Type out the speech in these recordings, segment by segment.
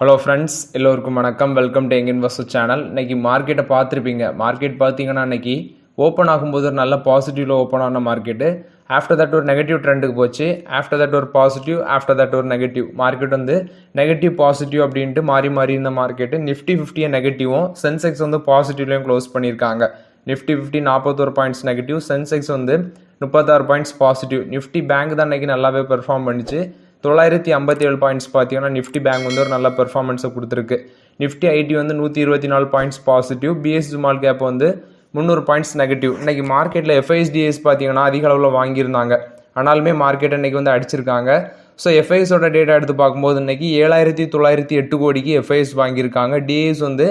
Hello friends, எல்லோருக்கும் வணக்கம். Welcome to young investor channel. இன்றைக்கி மார்க்கெட்டை பார்த்துருப்பீங்க. மார்க்கெட் பார்த்தீங்கன்னா இன்றைக்கி ஓப்பன் ஆகும்போது ஒரு நல்ல பாசிட்டிவில் ஓப்பன் ஆன மார்க்கெட்டு. ஆஃப்டர் தட் ஒரு நெகட்டிவ் ட்ரெண்டுக்கு போச்சு. ஆஃப்டர் தட் ஒரு பாசிட்டிவ், ஆஃப்டர் தட் ஒரு நெகட்டிவ். மார்க்கெட் வந்து நெகட்டிவ் பாசிட்டிவ் அப்படின்ட்டு மாறி மாறி இருந்த மார்க்கெட்டு. நிஃப்டி 50 நெகட்டிவும், சென்செக்ஸ் வந்து பாசிட்டிவ்லையும் க்ளோஸ் பண்ணியிருக்காங்க. நிஃப்டி 50 41 பாயிண்ட்ஸ் நெகட்டிவ், சென்செக்ஸ் வந்து 36 பாயிண்ட்ஸ் பாசிட்டிவ். நிஃப்டி பேங்க் தான் இன்றைக்கி நல்லாவே பெர்ஃபார்ம் பண்ணிச்சு. 957 பாயிண்ட்ஸ் பார்த்தீங்கன்னா நிஃப்டி பேங்க் வந்து ஒரு நல்ல பெர்ஃபார்மன்ஸை கொடுத்துருக்கு. நிஃப்டி ஐடி வந்து 124 points positive. BS small cap வந்து 300 பாயிண்ட்ஸ் நெகட்டிவ். இன்றைக்கி மார்க்கெட்டில் எஃப்ஐஎஸ்டிஎஸ் பார்த்தீங்கன்னா அதிக அளவில் வாங்கியிருந்தாங்க. ஆனாலுமே மார்க்கெட் இன்றைக்கி வந்து அடிச்சிருக்காங்க. ஸோ எஃப்ஐஎஸோட டேட்டா எடுத்து பார்க்கும்போது இன்றைக்கி 7908 கோடிக்கு எஃப்ஐஎஸ் வாங்கியிருக்காங்க. டிஏஎஸ் வந்து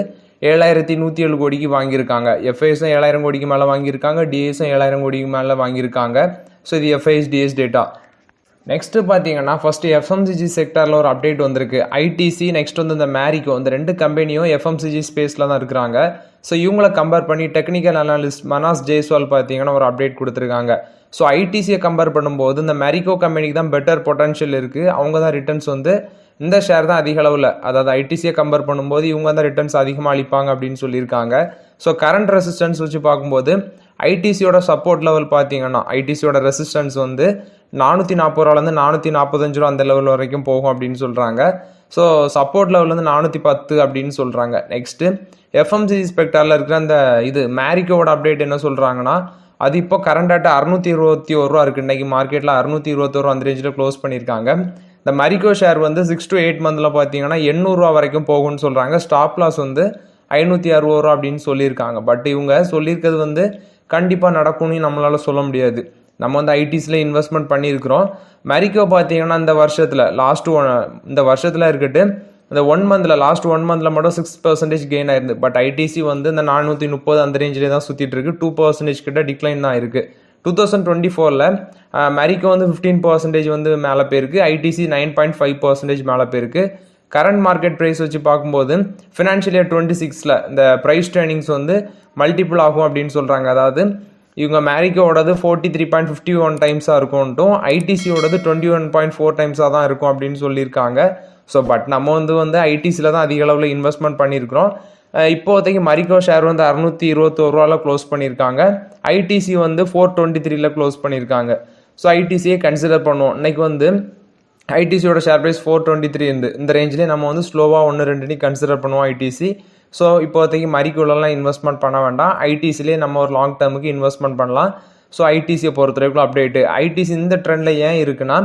7107 கோடிக்கு வாங்கியிருக்காங்க. எஃப்ஐஎஸும் 7000 கோடிக்கு மேலே வாங்கியிருக்காங்க. டிஏஎஸும் 7000 கோடிக்கு மேலே வாங்கியிருக்காங்க. ஸோ இது எஃப்ஐஎஸ்டிஎஸ் டேட்டா. நெக்ஸ்ட்டு பார்த்தீங்கன்னா ஃபஸ்ட்டு எஃப்எம்சிஜி செக்டரில் ஒரு அப்டேட் வந்திருக்கு. ஐடிசி நெக்ஸ்ட் வந்து இந்த மேரிகோ, இந்த ரெண்டு கம்பெனியும் எஃப்எம்சிஜி ஸ்பேஸில் தான் இருக்கிறாங்க. ஸோ இவங்கள கம்பேர் பண்ணி டெக்னிக்கல் அனாலிஸ்ட் மனாஸ் ஜெய்ஸ்வால் பார்த்தீங்கன்னா ஒரு அப்டேட் கொடுத்துருக்காங்க. ஸோ ஐடிசியை கம்பேர் பண்ணும்போது இந்த மேரிகோ கம்பெனிக்கு தான் பெட்டர் பொட்டன்ஷியல் இருக்குது. அவங்க தான் ரிட்டர்ன்ஸ் வந்து இந்த ஷேர் தான் அதிக அளவில், அதாவது ஐடிசியை கம்பேர் பண்ணும்போது இவங்க தான் ரிட்டர்ன்ஸ் அதிகமாக அளிப்பாங்க அப்படின்னு சொல்லியிருக்காங்க. ஸோ கரண்ட் ரெசிஸ்டன்ஸ் வச்சு பார்க்கும்போது ஐடிசியோட சப்போர்ட் லெவல் பார்த்தீங்கன்னா ஐடிசியோட ரெசிஸ்டன்ஸ் வந்து 440 ரூபாலேருந்து 445 ரூபா அந்த லெவல் வரைக்கும் போகும் அப்படின்னு சொல்கிறாங்க. ஸோ சப்போர்ட் லெவல் வந்து 410 அப்படின்னு சொல்கிறாங்க. நெக்ஸ்ட்டு எஃப்எம்சிஜி ஸ்பெக்டரில் இருக்கிற அந்த மேரிகோவோட அப்டேட் என்ன சொல்கிறாங்கன்னா, அது இப்போ கரண்டாட்ட 621 ரூபா இருக்குது. இன்றைக்கி மார்க்கெட்டில் 621 ரூபா அந்த ரேஞ்சில் க்ளோஸ் பண்ணியிருக்காங்க. இந்த மரிகோ ஷேர் வந்து 6 to 8 மந்தில் பார்த்தீங்கன்னா 800 ரூபா வரைக்கும் போகும்னு சொல்கிறாங்க. ஸ்டாப் லாஸ் வந்து 560 ரூபா அப்படின்னு சொல்லியிருக்காங்க. பட் இவங்க சொல்லியிருக்கிறது வந்து கண்டிப்பாக நடக்கும்னு நம்மளால் சொல்ல முடியாது. நம்ம வந்து ஐடிஸில் இன்வெஸ்ட்மெண்ட் பண்ணியிருக்கிறோம். மரிகோ பார்த்தீங்கன்னா இந்த வருஷத்தில் இந்த வருஷத்தில் இருக்கட்டு இந்த 1 மந்தில் லாஸ்ட் 1 மந்தில் மட்டும் 6% கெயின் ஆயிருந்து. பட் ஐடிசி வந்து இந்த 430 அந்த ரேஞ்சிலே தான் சுற்றிட்டு இருக்கு. 2% கிட்ட டிக்ளைன் தான் இருக்குது. 2024 மரிகோ வந்து 15% வந்து மேலே போயிருக்கு. ஐடிசி 9.5% மேலே போயிருக்கு. கரண்ட் மார்க்கெட் ப்ரைஸ் வச்சு பார்க்கும்போது ஃபினான்ஷியல் இயர் 26 இந்த ப்ரைஸ் ட்ரெயினிங்ஸ் வந்து மல்டிபிள் ஆகும் அப்படின்னு சொல்கிறாங்க. அதாவது இவங்க மேரிகோவோடது 43.51 டைம்ஸாக இருக்கும்ட்டும், ஐடிசியோடது 21.4 டைம்ஸாக தான் இருக்கும் அப்படின்னு சொல்லியிருக்காங்க. ஸோ பட் நம்ம வந்து ஐடிசியில் தான் அதிக அளவில் இன்வெஸ்ட்மெண்ட் பண்ணியிருக்கிறோம். இப்போதைக்கு மரிகோ ஷேர் வந்து 621 ரூபாவில் க்ளோஸ் பண்ணியிருக்காங்க. ஐடிசி வந்து 423 க்ளோஸ் பண்ணியிருக்காங்க. ஸோ ஐடிசியை கன்சிடர் பண்ணுவோம். இன்னைக்கு வந்து ஐடிசியோட ஷேர் ப்ரைஸ் 423 இந்த ரேஞ்சிலே நம்ம வந்து ஸ்லோவாக 1-2 கன்சிடர் பண்ணுவோம் ஐடிசி. ஸோ இப்போதைக்கு மரிகோலலாம் இன்வெஸ்ட்மெண்ட் பண்ண வேண்டாம். ஐடிசிலே நம்ம ஒரு லாங் டேர்முக்கு இன்வெஸ்ட்மெண்ட் பண்ணலாம். ஸோ ஐடிசியை பொறுத்த வரைக்கும் அப்டேட்டு. ஐடிசி இந்த ட்ரெண்டில் ஏன் இருக்குன்னா,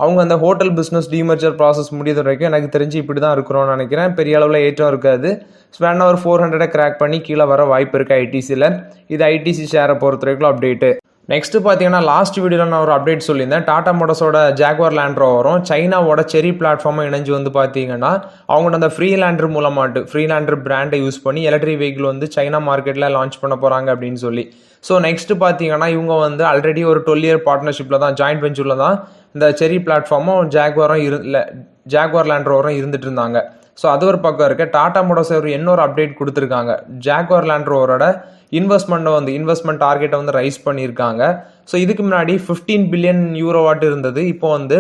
அவங்க அந்த ஹோட்டல் பிஸ்னஸ் டிமர்ஜர் ப்ராசஸ் முடியாத வரைக்கும் எனக்கு தெரிஞ்சு இப்படி தான் இருக்கிறோம்னு நினைக்கிறேன். பெரிய அளவில் ஏற்றம் இருக்காது. ஸ்பேன் ஒரு 400 கிராக் பண்ணி கீழே வர வாய்ப்பு இருக்குது ஐடிசியில். இது ஐடிசி ஷேரை பொறுத்த வரைக்கும் அப்டேட்டு. நெக்ஸ்ட்டு பார்த்தீங்கன்னா லாஸ்ட் வீடியோவில் நான் ஒரு அப்டேட் சொல்லியிருந்தேன். டாடா மோட்டர்ஸோட ஜாக்வார் லேண்ட் ரோவரும் சைனாவோட செரி பிளாட்ஃபார்மும் இணைஞ்சு வந்து பார்த்தீங்கன்னா அவங்களோட அந்த ஃப்ரீலாண்டர் மூலமாட்டு ஃப்ரீலாண்டர் பிராண்டை யூஸ் பண்ணி எலக்ட்ரிக் வெஹிக்கிள் வந்து சைனா மார்க்கெட்டில் லான்ச் பண்ண போகிறாங்க அப்படின்னு சொல்லி. ஸோ நெக்ஸ்ட்டு பார்த்தீங்கன்னா இவங்க வந்து ஆல்ரெடி ஒரு 12 இயர் பார்ட்னர்ஷிப்பில் தான், ஜாயின்ட் வெஞ்சூரில் தான் இந்த செரி பிளாட்ஃபார்மும் ஜாக்வார் லேண்ட் ரோவரும் இருந்துட்டு இருந்தாங்க. ஸோ அது ஒரு பக்கம் இருக்க. டாடா மோட்டர்ஸ் இன்னொரு அப்டேட் கொடுத்துருக்காங்க. ஜாக்வார் லேண்ட் ரோவரோட இன்வெஸ்ட்மெண்ட் டார்கெட்டை வந்து ரைஸ் பண்ணியிருக்காங்க. ஸோ இதுக்கு முன்னாடி 15 பில்லியன் யூரோவாட் இருந்தது. இப்போ வந்து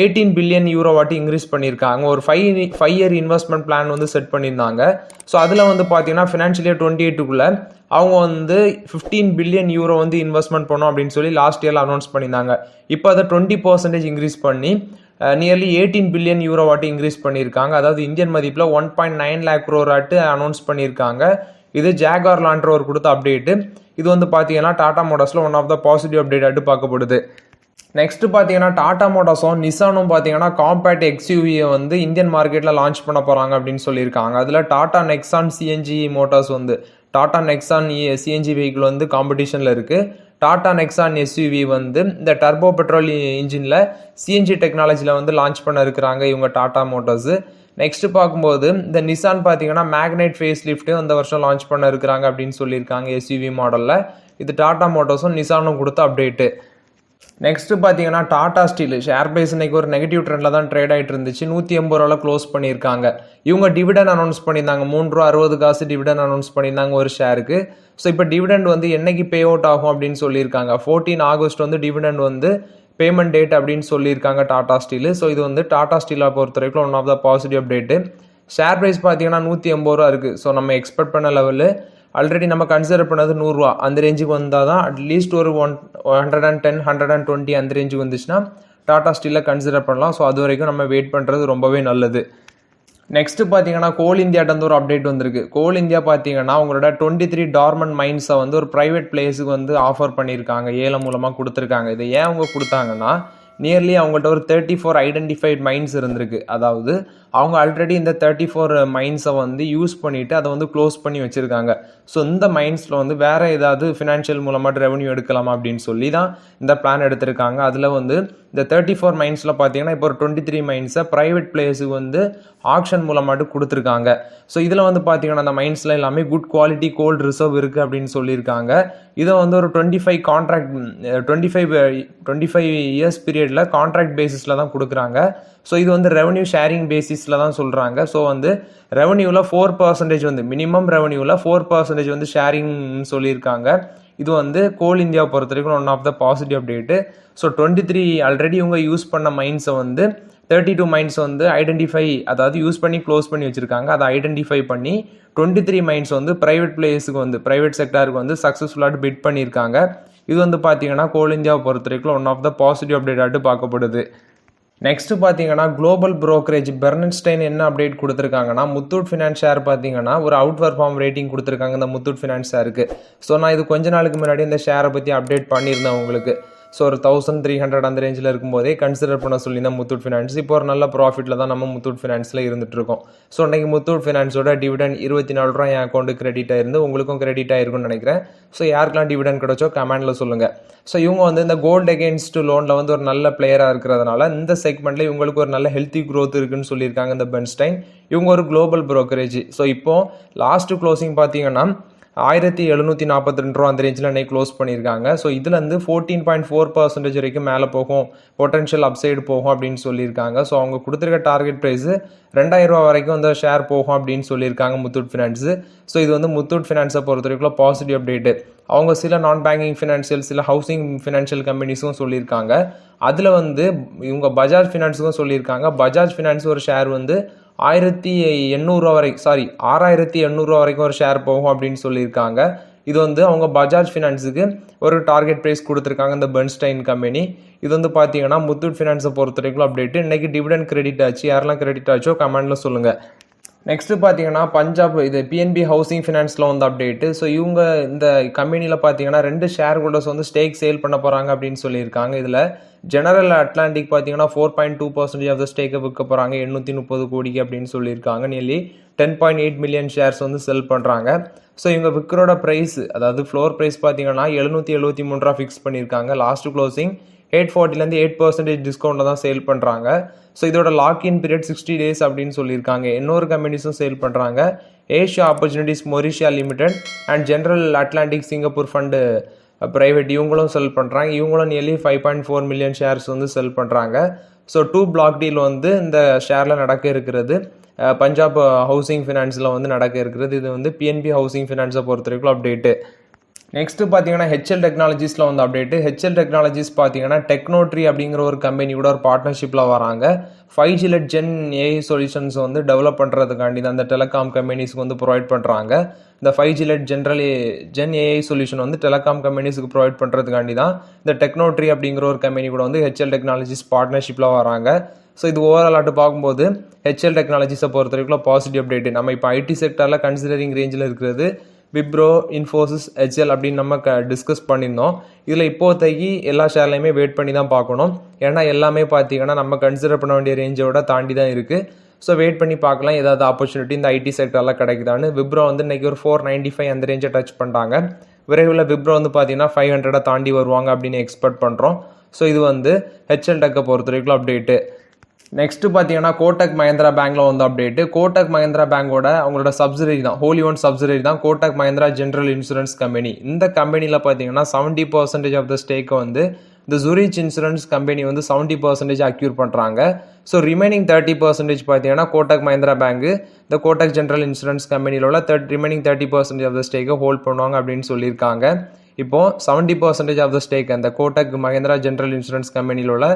18 பில்லியன் யூரோவாட் இன்க்ரீஸ் பண்ணியிருக்காங்க. ஒரு 5 இயர் இன்வெஸ்ட்மெண்ட் பிளான் வந்து செட் பண்ணியிருந்தாங்க. ஸோ அதில் வந்து பார்த்தீங்கன்னா ஃபினான்ஷியல் இயர் 28 அவங்க வந்து 15 பில்லியன் யூரோ வந்து இன்வெஸ்ட்மெண்ட் பண்ணோம் அப்படின்னு சொல்லி லாஸ்ட் இயரில் அனௌன்ஸ் பண்ணியிருந்தாங்க. இப்போ அதை 20% இன்க்ரீஸ் பண்ணி நியர்லி 18 பில்லியன் யூரோவாட்டு இன்க்ரீஸ் பண்ணியிருக்காங்க. அதாவது இந்தியன் மதிப்பில் 1.9 lakh crore அனௌன்ஸ் பண்ணியிருக்காங்க. இது ஜாக்வார் லேண்ட் ரோவர் கொடுத்த அப்டேட்டு. இது வந்து பார்த்தீங்கன்னா டாடா மோட்டர்ஸில் one of the positive update பார்க்கப்படுது. நெக்ஸ்ட் பார்த்தீங்கன்னா டாடா மோட்டார்ஸும் நிசானும் பார்த்தீங்கன்னா காம்பேக்ட் எக்ஸ்யூவியை வந்து இந்தியன் மார்க்கெட்டில் லான்ச் பண்ண போகிறாங்க அப்படின்னு சொல்லியிருக்காங்க. அதில் டாடா நெக்ஸான் சிஎன்ஜி மோட்டார்ஸ் வந்து டாடா நெக்ஸான் சிஎன்ஜி வெஹிக்கிள் வந்து காம்படிஷனில் இருக்குது. டாடா நெக்ஸான் எஸ்யூவி வந்து இந்த டர்போ பெட்ரோல் இன்ஜினில் சிஎன்ஜி டெக்னாலஜியில் வந்து லான்ச் பண்ண இருக்கிறாங்க இவங்க டாடா மோட்டார்ஸு. நெக்ஸ்ட் பார்க்கும்போது இந்த நிசான் பார்த்தீங்கன்னா மேக்னைட் ஃபேஸ் லிஃப்ட்டு இந்த வருஷம் லான்ச் பண்ண இருக்கிறாங்க அப்படின்னு சொல்லியிருக்காங்க எஸ்யூவி மாடலில். இது டாடா மோட்டார்ஸும் நிசானும் கொடுத்த அப்டேட்டு. நெக்ஸ்ட் பார்த்தீங்கன்னா டாடா ஸ்டீல் ஷேர் பிரைஸ் இன்னைக்கு ஒரு நெகட்டிவ் ட்ரெண்டில் தான் ட்ரேட் ஆகிட்டு இருந்துச்சு. 180 ரூபாவில் க்ளோஸ் பண்ணியிருக்காங்க. இவங்க டிவிடன் அனௌன்ஸ் பண்ணியிருந்தாங்க. 3.60 ரூபா டிவிடன் அனௌன்ஸ் பண்ணியிருந்தாங்க ஒரு ஷேருக்கு. ஸோ இப்போ டிவிடெண்ட் வந்து என்னைக்கு பே அவுட் ஆகும் அப்படின்னு சொல்லியிருக்காங்க. 14 ஆகஸ்ட் வந்து டிவிடெண்ட் வந்து பேமெண்ட் டேட் அப்படின்னு சொல்லியிருக்காங்க டாடா ஸ்டீல். ஸோ இது வந்து டாடா ஸ்டீலை பொறுத்த வரைக்கும் one of the positive update. Share price பார்த்தீங்கன்னா 180 ரூபா இருக்குது. ஸோ நம்ம எக்ஸ்பெக்ட் பண்ண லெவலு ஆல்ரெடி நம்ம கன்சிடர் பண்ணது 100 ரூபா அந்த ரேஞ்சுக்கு வந்தால் தான் அட்லீஸ்ட் ஒரு 110 120 அந்த ரேஞ்சுக்கு வந்துச்சுன்னா டாடா ஸ்டீலில் கன்சிடர் பண்ணலாம். ஸோ அது வரைக்கும் நம்ம வெயிட் பண்ணுறது ரொம்பவே நல்லது. நெக்ஸ்ட்டு பார்த்தீங்கன்னா கோல் இந்தியாட்ட ஒரு அப்டேட் வந்திருக்கு. கோல் இந்தியா பார்த்தீங்கன்னா உங்களோட 23 டார்மண்ட் மைன்ஸை வந்து ஒரு ப்ரைவேட் பிளேஸுக்கு வந்து ஆஃபர் பண்ணியிருக்காங்க, ஏலம் மூலமாக கொடுத்துருக்காங்க. இதை ஏன் அவங்க கொடுத்தாங்கன்னா நியர்லி அவங்கள்ட்ட ஒரு 34 ஐடென்டிஃபைட் மைன்ஸ் இருந்திருக்கு. அதாவது அவங்க ஆல்ரெடி இந்த 34 மைன்ஸை வந்து யூஸ் பண்ணிவிட்டு அதை வந்து க்ளோஸ் பண்ணி வச்சுருக்காங்க. ஸோ இந்த மைன்ஸில் வந்து வேறு ஏதாவது ஃபினான்ஷியல் மூலமாக ரெவன்யூ எடுக்கலாமா அப்படின்னு சொல்லி தான் இந்த பிளான் எடுத்திருக்காங்க. அதில் வந்து இந்த 34 மைன்ஸில் பார்த்தீங்கன்னா இப்போ ஒரு 23 மைன்ஸை ப்ரைவேட் பிளேஸுக்கு வந்து ஆக்ஷன் மூலமாட்டு கொடுத்துருக்காங்க. ஸோ இதில் வந்து பார்த்தீங்கன்னா அந்த மைன்ஸில் எல்லாமே குட் குவாலிட்டி கோல்டு ரிசர்வ் இருக்குது அப்படின்னு சொல்லியிருக்காங்க. இதை வந்து ஒரு 25 இயர்ஸ் பீரியடில் கான்ட்ராக்ட் பேசிஸில் தான் கொடுக்குறாங்க. ஸோ இது வந்து ரெவன்யூ ஷேரிங் பேசிஸில் தான் சொல்கிறாங்க. ஸோ வந்து ரெவன்யூவில் 4% வந்து மினிமம் ரெவன்யூவில் 4% வந்து ஷேரிங்னு சொல்லியிருக்காங்க. இது வந்து கோல் இந்தியா பொறுத்த வரைக்கும் one of the positive update. So 23 already இவங்க யூஸ் பண்ண மைன்ஸை வந்து 32 மைன்ஸ் வந்து ஐடென்டிஃபை, அதாவது யூஸ் பண்ணி க்ளோஸ் பண்ணி வச்சுருக்காங்க. அதை ஐடென்டிஃபை பண்ணி 23 மைன்ஸ் வந்து ப்ரைவேட் பிளேஸுக்கு வந்து ப்ரைவேட் செக்டாருக்கு வந்து சக்ஸஸ்ஃபுல்லாக பிட் பண்ணியிருக்காங்க. இது வந்து பார்த்தீங்கன்னா கோல் இந்தியாவை பொறுத்த வரைக்கும் ஒன் ஆஃப் த பாசிட்டிவ் அப்டேட்டாட்டு பார்க்கப்படுது. நெக்ஸ்ட்டு பார்த்தீங்கன்னா குளோபல் ப்ரோக்கரேஜ் பெர்னன்ஸ்டைன் என்ன அப்டேட் கொடுத்துருக்காங்கன்னா முத்தூட் ஃபினான்ஸ் ஷேர் பார்த்தீங்கன்னா ஒரு அவுட் பர்ஃபார்ம் ரேட்டிங் கொடுத்துருக்காங்க இந்த முத்தூட் ஃபினான்ஸ் ஷேருக்கு. ஸோ நான் இது கொஞ்ச நாளுக்கு முன்னாடி இந்த ஷேரை பற்றி அப்டேட் பண்ணியிருந்தேன் உங்களுக்கு. ஸோ ஒரு 1300 அந்த ரேஞ்சில் இருக்கும்போதே கன்சிடர் பண்ண சொல்லியிருந்தேன் முத்தூட் ஃபினான்ஸ். இப்போ ஒரு நல்ல ப்ராஃபிட்டில் தான் நம்ம முத்தூட் ஃபினான்ஸில் இருந்துகிட்ருக்கோம். ஸோ இன்றைக்கி முத்தூட் ஃபினான்ஸோட டிவிடன் 24 ரூபா என் அக்கௌண்ட்டு கிரெடிட் ஆயிருந்து, உங்களுக்கும் கிரெடிட் ஆயிருக்குன்னு நினைக்கிறேன். ஸோ யாருக்கெல்லாம் டிவிடன் கிடைச்சோ கமெண்டில் சொல்லுங்கள். ஸோ இவங்க வந்து இந்த கோல்டு அகெயின்ஸ்ட் லோனில் வந்து ஒரு நல்ல பிளேயராக இருக்கிறதுனால இந்த செக்மெண்ட்டில் இவங்களுக்கு ஒரு நல்ல ஹெல்த்தி க்ரோத் இருக்குன்னு சொல்லியிருக்காங்க இந்த பெர்ன்ஸ்டைன். இவங்க ஒரு குளோபல் ப்ரோக்கரேஜ். ஸோ இப்போது லாஸ்ட்டு க்ளோசிங் பார்த்தீங்கன்னா 1742 ரூபா அந்த ரேஞ்சில் அன்றைக்கி க்ளோஸ் பண்ணியிருக்காங்க. ஸோ இதுலேருந்து 14.4% வரைக்கும் மேலே போகும், பொட்டன்ஷியல் அப்சைடு போகும் அப்படின்னு சொல்லியிருக்காங்க. ஸோ அவங்க கொடுத்துருக்க டார்கெட் ப்ரைஸு 2000 ரூபா வரைக்கும் அந்த ஷேர் போகும் அப்படின்னு சொல்லியிருக்காங்க முத்தூட் ஃபினான்ஸு. ஸோ இது வந்து முத்தூட் ஃபினான்ஸை பொறுத்த வரைக்கும் பாசிட்டிவ் அப்டேட்டு. அவங்க சில நான் பேங்கிங் ஃபினான்ஷியல், சில ஹவுசிங் ஃபினான்ஷியல் கம்பெனிஸும் சொல்லியிருக்காங்க. அதில் வந்து இவங்க பஜாஜ் ஃபினான்ஸுக்கும் சொல்லியிருக்காங்க. பஜாஜ் ஃபினான்ஸ் ஒரு ஷேர் வந்து 1800 ரூபா வரைக்கும் 6800 ரூபா வரைக்கும் ஒரு ஷேர் போகும் அப்படின்னு சொல்லியிருக்காங்க. இது வந்து அவங்க பஜாஜ் ஃபினான்ஸுக்கு ஒரு டார்கெட் ப்ரைஸ் கொடுத்துருக்காங்க இந்த பெர்ன்ஸ்டைன் கம்பெனி. இது வந்து பார்த்தீங்கன்னா முத்தூட் ஃபினான்ஸை பொறுத்த வரைக்கும் அப்டேட்டு. இன்றைக்கி டிவிடன் கிரெடிட் ஆச்சு, யாரெல்லாம் கிரெடிட் ஆச்சோ கமெண்டில் சொல்லுங்கள். நெக்ஸ்ட்டு பார்த்தீங்கன்னா பஞ்சாப் இது பிஎன்பி ஹவுசிங் ஃபினான்ஸில் வந்து அப்டேட்டு. ஸோ இவங்க இந்த கம்பெனியில் பார்த்தீங்கன்னா 2 ஷேர் ஹோல்டர்ஸ் வந்து ஸ்டேக் சேல் பண்ண போகிறாங்க அப்படின்னு சொல்லியிருக்காங்க. இதில் ஜெனரல் அட்லாண்டிக் பார்த்தீங்கன்னா 4.2% ஆஃப் த ஸ்டேக்கை விற்க போகிறாங்க 830 கோடிக்கு அப்படின்னு சொல்லியிருக்காங்க. நியர்லி 10.8 மில்லியன் ஷேர்ஸ் வந்து செல் பண்ணுறாங்க. ஸோ இவங்க விற்கிறோட ப்ரைஸ், அதாவது ஃப்ளோர் ப்ரைஸ் பார்த்தீங்கன்னா 773 ரூபா ஃபிக்ஸ் பண்ணியிருக்காங்க. லாஸ்ட்டு க்ளோசிங் 840லேருந்து 8% டிஸ்கவுண்ட்டில் தான் சேல் பண்ணுறாங்க. ஸோ இதோட லாக்இன் பீரியட் 60 டேஸ் அப்படின்னு சொல்லியிருக்காங்க. இன்னொரு கம்பெனிஸும் சேல் பண்ணுறாங்க. Asia opportunities Mauritius limited and general Atlantic Singapore fund private இவங்களும் செல் பண்ணுறாங்க. இவங்களும் நியர்லி 5.4 மில்லியன் ஷேர்ஸ் வந்து செல் பண்ணுறாங்க. ஸோ 2 பிளாக் டீல் வந்து இந்த ஷேரில் நடக்க இருக்கிறது. பஞ்சாப் ஹவுசிங் ஃபினான்ஸில் வந்து நடக்க இருக்கிறது. இது வந்து பிஎன்பி ஹவுசிங் ஃபினான்ஸை பொறுத்த வரைக்கும் அப்டேட்டு. நெக்ஸ்ட்டு பார்த்தீங்கன்னா ஹெச்எல் டெக்னாலஜிஸில் வந்து அப்டேட்டு. ஹெச்எல் டெக்னாலஜிஸ் பார்த்தீங்கன்னா டெக்னோட்ரி அப்படிங்கிற ஒரு கம்பெனி கூட ஒரு பார்ட்னர்ஷிப்பில் வராங்க. 5G let gen AI solutions வந்து டெவலப் பண்ணுறதுக்காண்டி தான் அந்த டெலகாம் கம்பெனிஸ்க்கு வந்து ப்ரொவைட் பண்ணுறாங்க. இந்த 5G let gen AI solution வந்து டெலகாம் கம்பெனிஸ்க்கு ப்ரொவைட் பண்ணுறதுக்காண்டி தான் இந்த டெக்னோட்ரி அப்படிங்கிற ஒரு கம்பெனி கூட வந்து ஹெச்எல் டெக்னாலஜிஸ் பார்ட்னர்ஷிப்பில் வராங்க. ஸோ இது ஓவராலாட்டு பார்க்கும்போது ஹெச்எல் டெக்னாலஜிஸை பொறுத்த வரைக்கும் பாசிட்டிவ் அப்டேட்டு. நம்ம இப்போ ஐடி செக்டரில் கன்சிடரிங் ரேஞ்சில் இருக்கிறது விப்ரோ, இன்ஃபோசிஸ், ஹெச்எல் அப்படின்னு நம்ம டிஸ்கஸ் பண்ணியிருந்தோம். இதில் இப்போதைக்கு எல்லா ஷேர்லையுமே வெயிட் பண்ணி தான் பார்க்கணும். ஏன்னா எல்லாமே பார்த்தீங்கன்னா நம்ம கன்சிடர் பண்ண வேண்டிய ரேஞ்சோட தாண்டி தான் இருக்குது. ஸோ வெயிட் பண்ணி பார்க்கலாம் ஏதாவது ஆப்பர்ச்சுனிட்டி இந்த ஐடி செக்டரில் கிடைக்குதான்னு. விப்ரோ வந்து இன்றைக்கி ஒரு 495 அந்த ரேஞ்சை டச் பண்ணிட்டாங்க. விரைவில் விப்ரோ வந்து பார்த்தீங்கன்னா 500 தாண்டி வருவாங்க அப்படின்னு எக்ஸ்பெக்ட் பண்ணுறோம். ஸோ இது வந்து ஹெச்எல் டெக்கை பொறுத்த வரைக்கும் அப்டேட்டு. நெக்ஸ்ட்டு பார்த்தீங்கன்னா கோட்டக் மஹேந்திரா பேங்க்கில் வந்து அப்டேட்டு. கோட்டக் மஹேந்திரா பேங்கோட அவங்களோட சப்சிடரி தான், ஹோலி ஓன் சப்சிடரி தான் Kotak Mahindra general insurance company. இந்த கம்பெனியில் பார்த்தீங்கன்னா 70% ஆஃப் த ஸ்டேக்கை வந்து இந்த ஜூரிச் இன்சூரன்ஸ் கம்பெனி வந்து 70% அக்யூர் பண்ணுறாங்க. ஸோ ரிமைனிங் 30% பார்த்தீங்கன்னா கோட்டக் மஹேந்திரா பேங்கு இந்த கோட்டக் ஜென்ரல் இன்சூரன்ஸ் கம்பெனியில் உள்ள ரிமைனிங் 30% ஆஃப் த ஸ்டேக்கை ஹோல்ட் பண்ணுவாங்க அப்படின்னு சொல்லியிருக்காங்க. இப்போது 70% ஆஃப் த ஸ்டேக் அந்த கோட்டக் மஹேந்திரா ஜென்ரல் இன்சூரன்ஸ் கம்பெனியில் உள்ள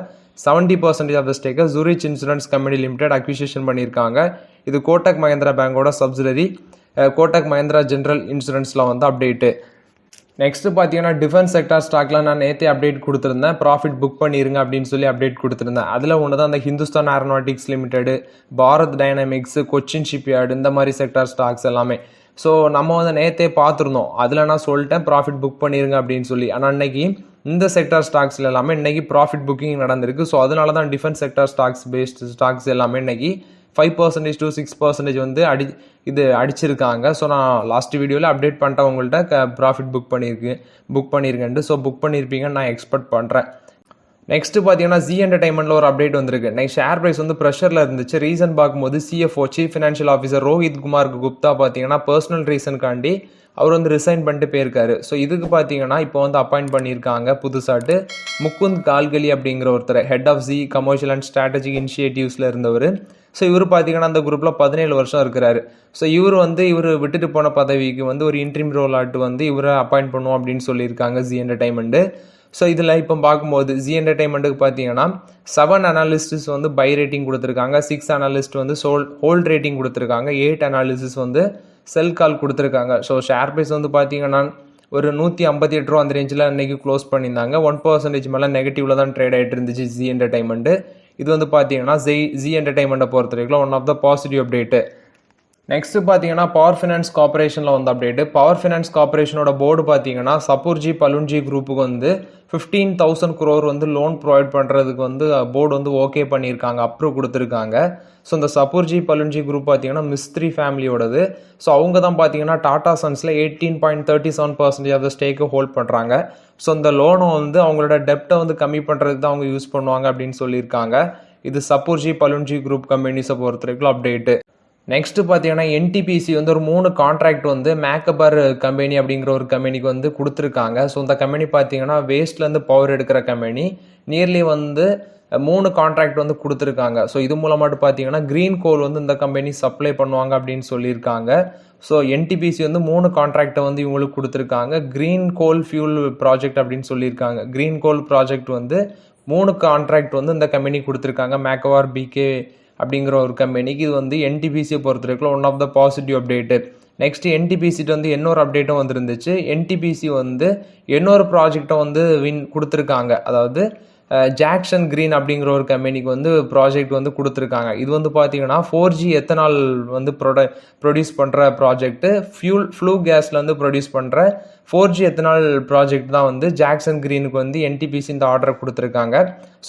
70% ஆஃப் த ஸ்டேக்கை Zurich insurance company limited acquisition பண்ணியிருக்காங்க. இது கோட்டக் மஹிந்திரா பேங்கோட சப்சிடரி கோட்டக் மஹிந்திரா ஜென்ரல் இன்சூரன்ஸில் வந்து அப்டேட்டு. நெக்ஸ்ட் பார்த்தீங்கன்னா டிஃபென்ஸ் செக்டார் ஸ்டாக்ல நான் நேற்றே அப்டேட் கொடுத்துருந்தேன், ப்ராஃபிட் புக் பண்ணிருங்க அப்படின்னு சொல்லி அப்டேட் கொடுத்துருந்தேன். அதில் ஒன்று தான் அந்த Hindustan aeronautics limited, Bharat dynamics, Cochin shipyard, இந்த மாதிரி செக்டார் ஸ்டாக்ஸ் எல்லாமே. ஸோ நம்ம வந்து நேற்றே பார்த்துருந்தோம், அதில் நான் சொல்லிட்டேன் ப்ராஃபிட் புக் பண்ணிருங்க அப்படின்னு சொல்லி. ஆனால் இன்னைக்கு இந்த செக்டார் ஸ்டாக்ஸ்ல எல்லாமே இன்னைக்கு ப்ராஃபிட் புக்கிங் நடந்திருக்கு. ஸோ அதனால தான் defence sector stocks based stocks எல்லாமே இன்னைக்கு 5% to 6% வந்து அடிச்சிருக்காங்க. ஸோ நான் லாஸ்ட் வீடியோவில் அப்டேட் பண்ணிட்டேன் உங்கள்கிட்ட ப்ராஃபிட் புக் பண்ணியிருக்கேன்ட்டு. ஸோ புக் பண்ணியிருப்பீங்கன்னு நான் எக்ஸ்பெக்ட் பண்ணுறேன். நெக்ஸ்ட் பார்த்தீங்கன்னா ஜி என்டர்டைன்மெண்ட்டில் ஒரு அப்டேட் வந்திருக்கு. நெக்ஸ்ட் ஷேர் ப்ரைஸ் வந்து ப்ரெஷரில் இருந்துச்சு. ரீசன் பார்க்கும்போது CFO chief financial officer Rohit Kumar Gupta பார்த்தீங்கன்னா பர்சனல் ரீசனுக்காண்டி அவர் வந்து ரிசைன் பண்ணிட்டு போயிருக்காரு. ஸோ இதுக்கு பார்த்தீங்கன்னா இப்போ வந்து அப்பாயிண்ட் பண்ணியிருக்காங்க புதுசாட்டு முகுந்த் கால்கலி அப்படிங்கிற ஒருத்தர், head of G commercial and strategic இனிஷியேட்டிவ்ஸில் இருந்தவர். ஸோ இவர் பார்த்தீங்கன்னா அந்த குரூப்பில் 17 வருஷம் இருக்கிறாரு. ஸோ இவர் விட்டுட்டு போன பதவிக்கு வந்து ஒரு இன்ட்ரீம் ரோல் ஆட்டு வந்து இவரை அப்பாயிண்ட் பண்ணுவோம் அப்படின்னு சொல்லியிருக்காங்க ஜி என்டர்டைன்மெண்ட்டு. ஸோ இதில் இப்போ பார்க்கும்போது ஜி என்டர்டைன்மெண்ட்டுக்கு பார்த்தீங்கன்னா 7 அனாலிஸ்ட்ஸ் வந்து பை ரேட்டிங் கொடுத்துருக்காங்க, 6 அனாலிஸ்ட் வந்து ஹோல்ட் ரேட்டிங் கொடுத்துருக்காங்க, 8 அனாலிசிஸ் வந்து செல் கால் கொடுத்துருக்காங்க. ஸோ ஷேர் ப்ரைஸ் வந்து பார்த்தீங்கன்னா ஒரு 158 ரூபா அந்த ரேஞ்சில் அன்றைக்கி க்ளோஸ் பண்ணியிருந்தாங்க. 1% மேலே நெகட்டிவில் தான் ட்ரேட் ஆகிட்டு இருந்துச்சு ஜி என்டர்டைன்மெண்ட்டு. இது வந்து பார்த்தீங்கன்னா ஜி என்டர்டைன்மெண்ட்டை பொறுத்த வரைக்கும் one of the positive update. Next பார்த்தீங்கன்னா பவர் ஃபினான்ஸ் கார்பரேஷனில் வந்து அப்டேட்டு. பவர் ஃபினான்ஸ் கார்பரேஷனோட போர்டு பார்த்தீங்கன்னா சபூர்ஜி பலுன்ஜி குரூப்புக்கு வந்து 15,000 crore வந்து லோன் ப்ரொவைட் பண்ணுறதுக்கு வந்து போர்டு வந்து ஓகே பண்ணியிருக்காங்க, அப்ரூவ் கொடுத்துருக்காங்க. ஸோ இந்த சபூர்ஜி பலுன்ஜி குரூப் பார்த்தீங்கன்னா மிஸ்த்ரி ஃபேமிலியோடது. ஸோ அவங்க தான் பார்த்தீங்கன்னா டாடா சன்ஸில் 18.37% ஆஃப் த ஸ்டேக்கு ஹோல்ட் பண்ணுறாங்க. ஸோ இந்த லோனை வந்து அவங்களோட டெப்டை வந்து கம்மி பண்ணுறதுக்கு தான் அவங்க யூஸ் பண்ணுவாங்க அப்படின்னு சொல்லியிருக்காங்க. இது சபூர்ஜி பலுன்ஜி குரூப் கம்பெனிஸை பொறுத்த வரைக்கும் அப்டேட்டு. நெக்ஸ்ட் பார்த்தீங்கன்னா என்டிபிசி வந்து ஒரு 3 கான்ட்ராக்ட் வந்து மேக்கபர் கம்பெனி அப்படிங்கிற ஒரு கம்பெனிக்கு வந்து கொடுத்துருக்காங்க. ஸோ இந்த கம்பெனி பார்த்தீங்கன்னா வேஸ்ட்லேருந்து பவர் எடுக்கிற கம்பெனி. நியர்லி வந்து 3 கான்ட்ராக்ட் வந்து கொடுத்துருக்காங்க. ஸோ இது மூலமாட்டு பார்த்தீங்கன்னா க்ரீன் கோல் வந்து இந்த கம்பெனி சப்ளை பண்ணுவாங்க அப்படின்னு சொல்லியிருக்காங்க. ஸோ என்டிபிசி வந்து 3 கான்ட்ராக்டை வந்து இவங்களுக்கு கொடுத்துருக்காங்க. க்ரீன் கோல் ஃபியூல் ப்ராஜெக்ட் அப்படின்னு சொல்லியிருக்காங்க. க்ரீன் கோல் ப்ராஜெக்ட் வந்து 3 கான்ட்ராக்ட் வந்து இந்த கம்பெனி கொடுத்துருக்காங்க, மேக்கவார் பிகே அப்படிங்கிற ஒரு கம்பெனிக்கு. இது வந்து என்டிபிசியை பொறுத்த வரைக்கும் one of the positive update. Next என்டிபிசிட்டு வந்து இன்னொரு அப்டேட்டும் வந்துருந்துச்சு. என்டிபிசி வந்து இன்னொரு ப்ராஜெக்டை வந்து கொடுத்துருக்காங்க. அதாவது ஜாக்சன் கிரீன் அப்படிங்கிற ஒரு கம்பெனிக்கு வந்து ப்ராஜெக்ட் வந்து கொடுத்துருக்காங்க. இது வந்து பார்த்தீங்கன்னா 4G எத்தனால் வந்து ப்ரொடியூஸ் பண்ணுற ப்ராஜெக்ட்டு, ஃப்ளூ கேஸில் வந்து ப்ரொடியூஸ் பண்ணுற 4G எத்தனால் ப்ராஜெக்ட் தான் வந்து ஜாக்சன் கிரீனுக்கு வந்து என்டிபிசி இந்த ஆர்டரை கொடுத்துருக்காங்க.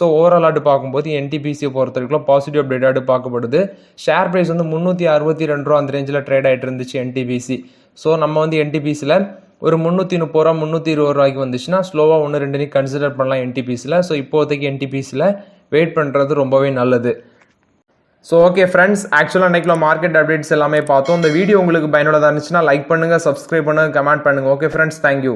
ஸோ ஓவரால் ஆட்டு பார்க்கும்போது என்டிபிசியை பொறுத்த வரைக்கும் பாசிட்டிவ் அப்டேட்டாக பார்க்கப்படுது. ஷேர் ப்ரைஸ் வந்து 362 ரூபா அந்த ரேஞ்சில் ட்ரேட் ஆகிட்டு இருந்துச்சு என்டிபிசி. ஸோ நம்ம வந்து என்டிபிசியில் ஒரு 330 ரூபா 320 ரூபாய்க்கு வந்துச்சுன்னா ஸ்லோவாக 1-2 கன்சிடர் பண்ணலாம் என்டிபிசியில். ஸோ இப்போதைக்கு என்டிபிசியில் வெயிட் பண்ணுறது ரொம்பவே நல்லது. ஸோ ஓகே ஃப்ரெண்ட்ஸ், ஆக்சுவலாக அன்றைக்கில் மார்க்கெட் அப்டேட்ஸ் எல்லாமே பார்த்தோம். இந்த வீடியோ உங்களுக்கு பயனுள்ளதாக இருந்துச்சுன்னா லைக் பண்ணுங்கள், சப்ஸ்கிரைப் பண்ணுங்கள், கமெண்ட் பண்ணுங்கள். Okay friends, thank you.